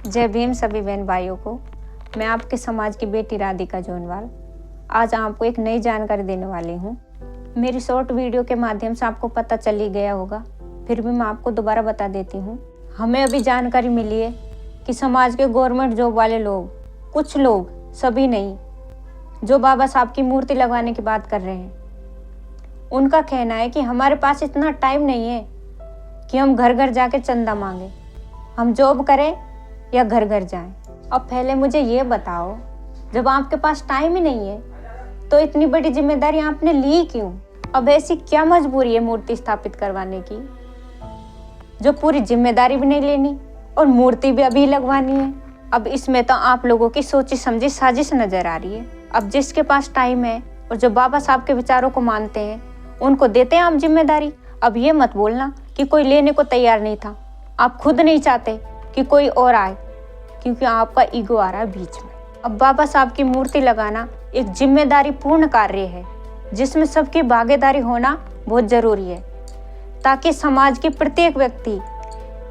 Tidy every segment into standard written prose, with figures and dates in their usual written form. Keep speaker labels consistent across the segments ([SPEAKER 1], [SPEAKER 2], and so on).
[SPEAKER 1] जय भीम सभी बहन भाइयों को। मैं आपके समाज की बेटी राधिका जोनवाल आज आपको एक नई जानकारी देने वाली हूँ। मेरी शॉर्ट वीडियो के माध्यम से आपको पता चल ही गया होगा, फिर भी मैं आपको दोबारा बता देती हूँ। हमें अभी जानकारी मिली है कि समाज के गवर्नमेंट जॉब वाले लोग, कुछ लोग, सभी नहीं, जो बाबा साहब की मूर्ति लगवाने की बात कर रहे हैं, उनका कहना है कि हमारे पास इतना टाइम नहीं है कि हम घर घर जाके चंदा मांगे, हम जॉब करें या घर घर जाएं। अब पहले मुझे ये बताओ, जब आपके पास टाइम ही नहीं है तो इतनी बड़ी जिम्मेदारी आपने ली क्यों? अब ऐसी क्या मजबूरी है मूर्ति स्थापित करवाने की, जो पूरी जिम्मेदारी भी नहीं लेनी और मूर्ति भी अभी लगवानी है? अब इसमें तो आप लोगों की सोची समझी साजिश नजर आ रही है। अब जिसके पास टाइम है और जो बाबा साहब के विचारों को मानते हैं, उनको देते हैं आप जिम्मेदारी। अब ये मत बोलना कि कोई लेने को तैयार नहीं था। आप खुद नहीं चाहते कि कोई और आए, क्योंकि आपका ईगो आ रहा है बीच में। अब बाबा साहब की मूर्ति लगाना एक जिम्मेदारी पूर्ण कार्य है, जिसमें सबकी भागीदारी होना बहुत जरूरी है, ताकि समाज के प्रत्येक व्यक्ति,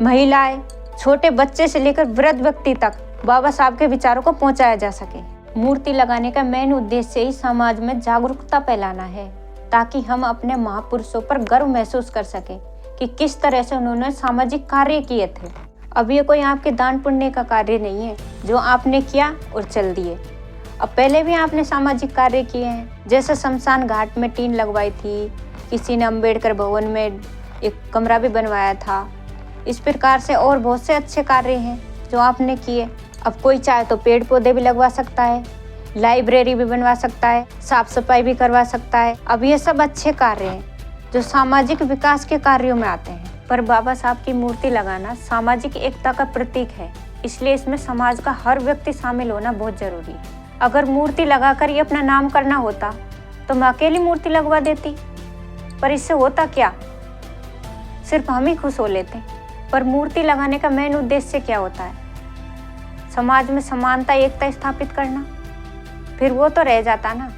[SPEAKER 1] महिलाएं, छोटे बच्चे से लेकर वृद्ध व्यक्ति तक बाबा साहब के विचारों को पहुंचाया जा सके। मूर्ति लगाने का मेन उद्देश्य ही समाज में जागरूकता फैलाना है, ताकि हम अपने महापुरुषों पर गर्व महसूस कर सके कि किस तरह से उन्होंने सामाजिक कार्य किए थे। अब ये कोई आपके दान पुण्य का कार्य नहीं है जो आपने किया और चल दिए। अब पहले भी आपने सामाजिक कार्य किए हैं, जैसे शमशान घाट में टीन लगवाई थी, किसी ने अम्बेडकर भवन में एक कमरा भी बनवाया था। इस प्रकार से और बहुत से अच्छे कार्य हैं जो आपने किए। अब कोई चाहे तो पेड़ पौधे भी लगवा सकता है, लाइब्रेरी भी बनवा सकता है, साफ सफाई भी करवा सकता है। अब ये सब अच्छे कार्य हैं जो सामाजिक विकास के कार्यों में आते हैं। पर बाबा साहब की मूर्ति लगाना सामाजिक एकता का प्रतीक है, इसलिए इसमें समाज का हर व्यक्ति शामिल होना बहुत जरूरी है। अगर मूर्ति लगाकर ये अपना नाम करना होता तो मैं अकेली मूर्ति लगवा देती, पर इससे होता क्या, सिर्फ हम ही खुश हो लेते। पर मूर्ति लगाने का मेन उद्देश्य क्या होता है? समाज में समानता, एकता स्थापित करना। फिर वो तो रह जाता ना,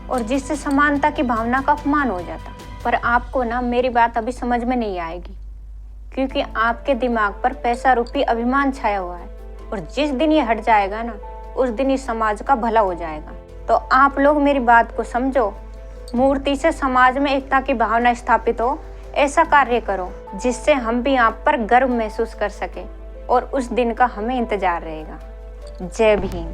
[SPEAKER 1] और जिससे समानता की भावना का अपमान हो जाता। पर आपको ना मेरी बात अभी समझ में नहीं आएगी, क्योंकि आपके दिमाग पर पैसा रूपी अभिमान छाया हुआ है, और जिस दिन ये हट जाएगा ना, उस दिन इस समाज का भला हो जाएगा। तो आप लोग मेरी बात को समझो, मूर्ति से समाज में एकता की भावना स्थापित हो, ऐसा कार्य करो जिससे हम भी आप पर गर्व महसूस कर सके, और उस दिन का हमें इंतजार रहेगा। जय भीम।